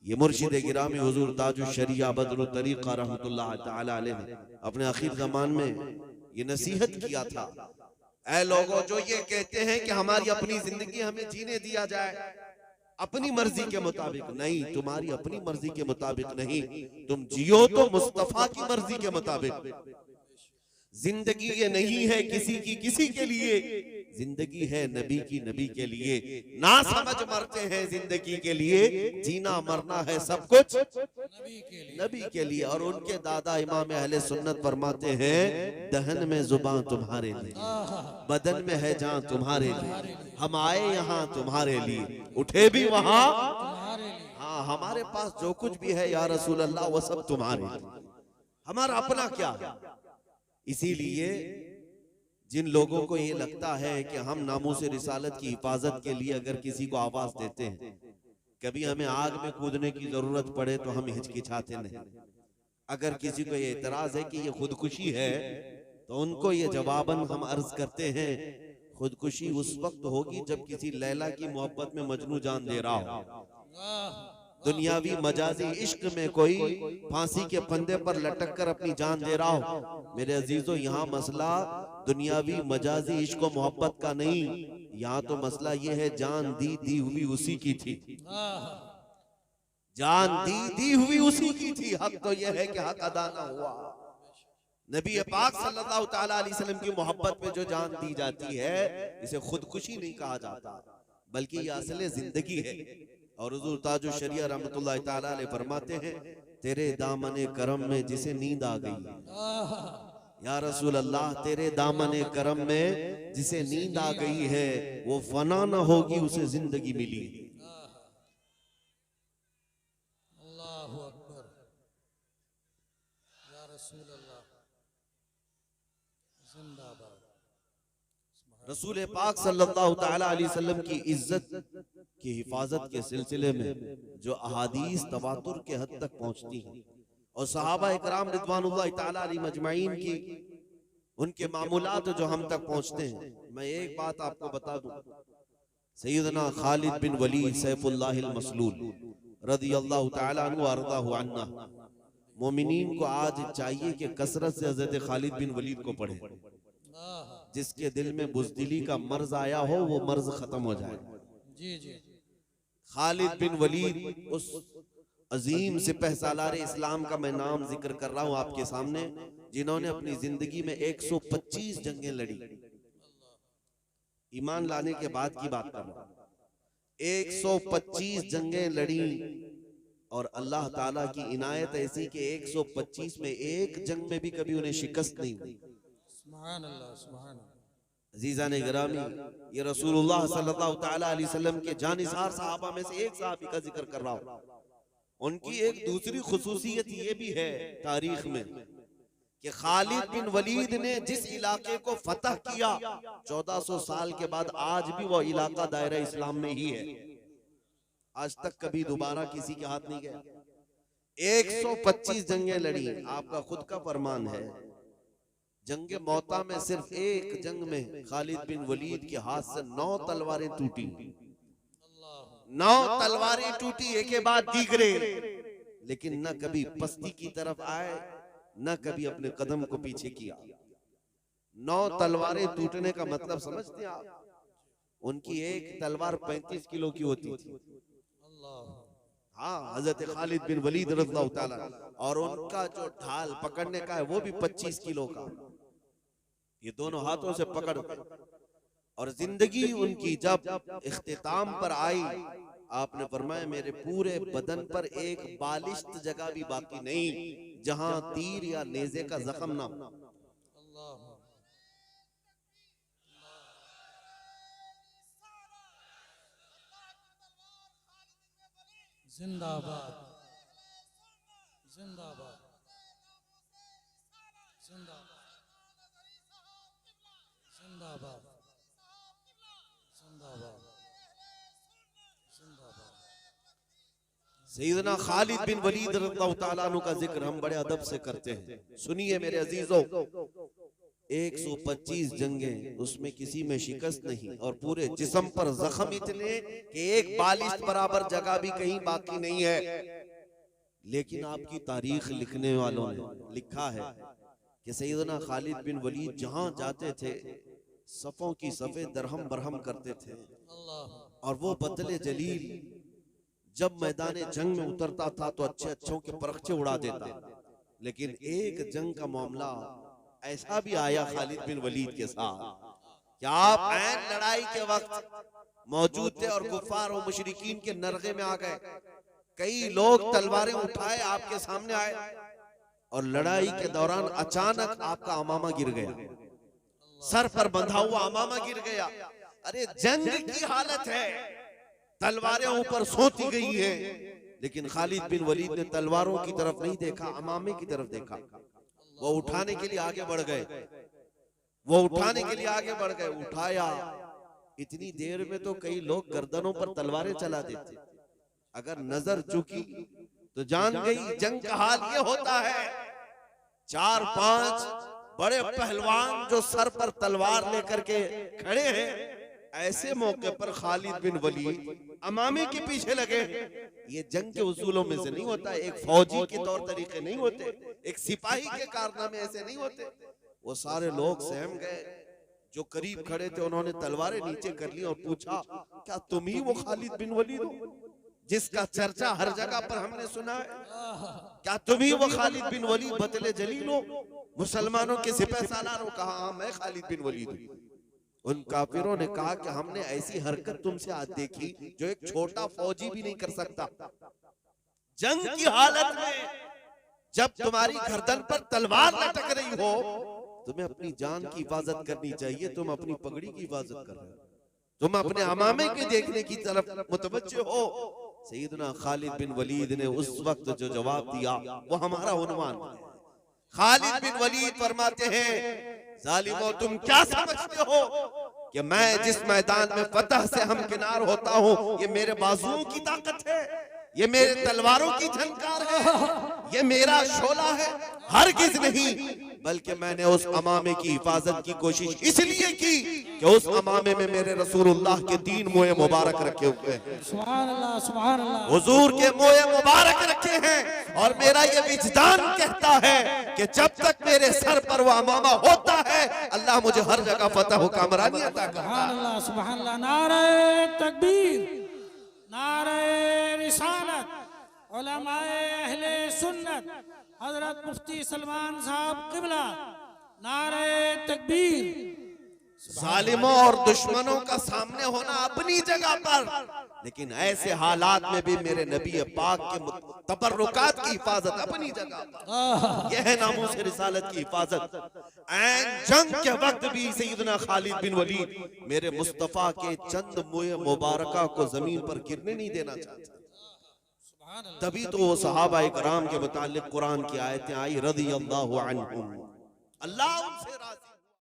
ये मुर्शिद गिरामी हुजूर ताजुश शरिया बदरुत तरीक़ा रहमतुल्लाह ताला अलैह ने अपने आखिर ज़मान में ये नसीहत किया था, ऐ लोगों जो ये कहते हैं कि हमारी अपनी जिंदगी हमें जीने दिया जाए अपनी मर्जी के मुताबिक, नहीं, तुम्हारी अपनी मर्जी के मुताबिक नहीं, तुम जियो तो मुस्तफा की मर्जी के मुताबिक। जिंदगी ये नहीं है किसी की किसी के लिए, जिंदगी है नबी की नबी के लिए। ना समझ मरते हैं जिंदगी के लिए, जीना मरना है सब कुछ नबी के लिए। और उनके दादा इमाम अहले सुन्नत फरमाते हैं, दहन में जुबान तुम्हारे लिए, बदन में है जान तुम्हारे लिए, हम आए यहाँ तुम्हारे लिए, उठे भी वहां, हाँ हमारे पास जो कुछ भी है या रसूल अल्लाह वो सब तुम्हारे लिए, हमारा अपना क्या। इसीलिए जिन लोगों को ये लगता है कि हम नामूस रिसालत की हिफाजत के लिए अगर किसी को आवाज देते हैं, कभी हमें आग में कूदने की जरूरत पड़े तो हम हिचकिचाते नहीं। अगर किसी को ये एतराज है कि ये खुदकुशी है तो उनको ये जवाबन हम अर्ज करते हैं, खुदकुशी उस वक्त होगी जब किसी लैला की मोहब्बत में मजनू जान दे रहा हो। दुनियावी मजाजी इश्क में कोई फांसी के फंदे पर लटक कर अपनी जान दे रहा हो। मेरे अजीजों, यहाँ मसला दुनियावी मजाजी इश्क और मोहब्बत का नहीं, यहाँ तो मसला ये है जान दी हुई उसी की थी, जान दी हुई उसी की थी। हक तो यह है कि हक अदा ना हुआ। नबी पाक सल्लल्लाहु तआला अलैहि वसल्लम की मोहब्बत में जो जान दी जाती है इसे खुदकुशी नहीं कहा जाता, बल्कि ये असले जिंदगी है। और हुजूर ताजुश शरिया रहमतुल्लाह ताला अलैह फरमाते हैं, तेरे दामने करम में जिसे नींद आ गई, या रसूल अल्लाह तेरे दामने करम में जिसे नींद आ गई है वो फना न होगी, उसे जिंदगी मिली। अल्लाहु अकबर, या रसूल अल्लाह जिंदाबाद। रसूल पाक सल्लल्लाहु तआला अलैहि वसल्लम की इज्जत की हिफाजत के सिलसिले में जो अहादीस तवातुर के हद तक पहुंचती हैं और सहाबा इकराम रिदवानुल्लाह तआला अलैहिम अजमाइन की उनके मामूलात जो हम तक पहुंचते हैं, मैं एक बात आपको बता दूं, सैयदना खालिद बिन वलीद सैफुल्लाहिल मसलूल रदियल्लाहु तआला अन्हु अरदाहु अन्ना, मोमिनीन को आज चाहिए कि कसरत से हजरत खालिद बिन वलीद को पढ़े। जिसके दिल में बुज़दिली का मर्ज आया हो वो मर्ज खत्म हो जाए। जी जी। खालिद बिन वलीद उस अजीम सिपह सालार इस्लाम का मैं नाम जिक्र कर रहा हूं आपके सामने, जिन्होंने अपनी जिंदगी में 125 जंगें लड़ी। ईमान लाने के बाद की बात कर रहा हूं, 125 जंगें लड़ी और अल्लाह ताला की इनायत ऐसी कि 125 में एक जंग में भी कभी उन्हें शिकस्त नहीं हुई। सुभान अल्लाह, सुभान अल्लाह। अजीज़ान गिरामी, ये रसूलुल्लाह सल्लल्लाहु तआला अलैहि वसल्लम के जानिसार सहाबा में से एक सहाबी का जिक्र कर रहा हूं। उनकी एक दूसरी खुसूसियत ये भी है तारीख में कि खालिद बिन वलीद ने जिस इलाके को फतह किया 1400 साल के बाद आज भी वो इलाका दायरा इस्लाम में ही है। आज तक कभी दोबारा किसी के हाथ नहीं गया। 125 जंगें लड़ी। आपका खुद का फरमान है, जंगे मौता में सिर्फ एक जंग में खालिद बिन वलीद के हाथ से 9 तलवारें टूटी, 9 तलवारें टूटी एक के बाद दीगरे, लेकिन न कभी पस्ती की तरफ आए न कभी अपने कदम को पीछे किया। 9 तलवारें टूटने का मतलब समझते हैं आप? उनकी एक तलवार 35 किलो की होती थी। हाँ, हजरत खालिद बिन वलीद रज़ियल्लाहु ताला, और उनका जो ढाल पकड़ने का है वो भी 25 किलो का। ये दोनों हाथों से पकड़, और जिंदगी उनकी जब इख्तिताम पर आई, आपने फरमाया मेरे पूरे बदन पर एक बालिश्त जगह भी बाकी नहीं जहां तीर या नेज़े का जख्म ना हो। जिंदाबाद, जिंदाबाद, जिंदाबाद, जिंदाबाद, जिंदाबाद, जिंदाबाद। सैयदना खालिद बिन वलीद रज़ियल्लाहु ताला अन्हु का जिक्र हम बड़े अदब से करते हैं। सुनिए मेरे अजीजों, 125 जंगें, उसमें किसी में शिकस्त नहीं और पूरे जिस्म पर जख्म इतने कि एक बालिश बराबर जगह भी कहीं बाकी नहीं है। लेकिन आपकी तारीख लिखने वालों ने लिखा है कि सैयदना खालिद बिन वलीद जहां जाते थे सफों की सफे दरहम बरहम करते थे, अल्लाह और वो बदले जलील जब मैदान जंग में उतरता था तो अच्छे अच्छों के परखचे उड़ा देता। लेकिन एक जंग का मामला ऐसा भी आया खालिद बिन वलीद के साथ कि आप ऐन लड़ाई के वक्त मौजूद थे और कुफार और मुशरिकीन के नरगे में आ गए। कई लोग तलवारें उठाए आपके सामने आए और लड़ाई के दौरान अचानक आपका अमामा गिर गया, सर पर बंधा हुआ अमामा गिर गया। अरे जंग की हालत है, तलवारें ऊपर सोती गई हैं, लेकिन खालिद बिन वलीद ने तलवारों की तरफ नहीं देखा, अमामे की तरफ देखा। वो उठाने के लिए आगे बढ़ गए, वो उठाने के लिए आगे बढ़ गए, उठाया। इतनी देर में तो कई लोग गर्दनों पर तलवारें चला देते, अगर नजर चुकी तो जान गई जंग का हाल ये होता है। 4-5 बड़े पहलवान जो सर पर तलवार लेकर के खड़े हैं, ऐसे मौके पर खालिद बिन वलीद अमामे के पीछे लगे। ये जंग के उसूलों में से नहीं होता, एक फौजी के तौर तरीके नहीं होते, एक सिपाही के कारनामे ऐसे नहीं होते। वो सारे लोग सहम गए, जो करीब खड़े थे उन्होंने तलवारें नीचे कर ली और पूछा, क्या तुम ही वो खालिद बिन वलीद हो जिसका चर्चा हर जगह पर हमने सुना है? क्या तुम ही वो खालिद बिन वलीद बतले जलील हो, मुसलमानों के सिपह सालार हो? कहा हाँ मैं खालिद बिन वलीद हूँ। उन काफिरों ने कहा कि हमने ऐसी हरकत तुमसे आज देखी जो एक छोटा फौजी भी नहीं कर सकता। जंग की हालत में जब तुम्हारी गर्दन पर तलवार लटक रही हो, तुम्हें अपनी जान की हिफाजत करनी चाहिए, तुम अपनी पगड़ी की हिफाजत कर रहे हो, तुम अपने अमामे के देखने की तरफ मुतवज्जे हो। सैयदना खालिद बिन वलीद ने उस वक्त जो जवाब दिया वो हमारा उन्वान है। खालिद बिन वलीद फरमाते हैं, जालिमो तुम क्या समझते हो कि मैं जिस मैदान में फतह से हमकिनार होता हूँ ये मेरे बाजुओं की ताकत है, ये मेरे तलवारों की झनकार है, ये मेरा शोला है? हरगिज नहीं, बल्कि मैंने उस अमामे की हिफाजत की कोशिश इसलिए की कि उस अमामे में मेरे रसूलुल्लाह के 3 मोए मुबारक रखे हुए हैं, सुभान अल्लाह सुभान अल्लाह, हुजूर के मोए मुबारक रखे हैं। और मेरा ये विजदान कहता है कि जब तक मेरे सर पर वो अमामा होता है अल्लाह मुझे हर जगह फतह व कामरानी अता करता है। सुभान अल्लाह सुभान अल्लाह। नारे तकबीर, नारे रिसालत, उलमाए अहले सुन्नत हजरत मुफ्ती सलमान साहब किबला, नारे तकबीर। जालिमों और दुश्मनों का सामने होना अपनी जगह पर, लेकिन ऐसे हालात में भी मेरे नबी पाक के तबर्रुकात की हिफाजत अपनी जगह पर। यह है नामूस रिसालत की हिफाजत। ऐन जंग के वक्त भी सैयदना खालिद बिन वलीद मेरे मुस्तफा के चंद मुए मुबारका को जमीन पर गिरने नहीं देना चाहते। तभी तो वो सहाबा इकराम के मुतालिक कुरान की आयतें आई, रज़ियल्लाहु अन्हुम, अल्लाह उनसे राज़ी।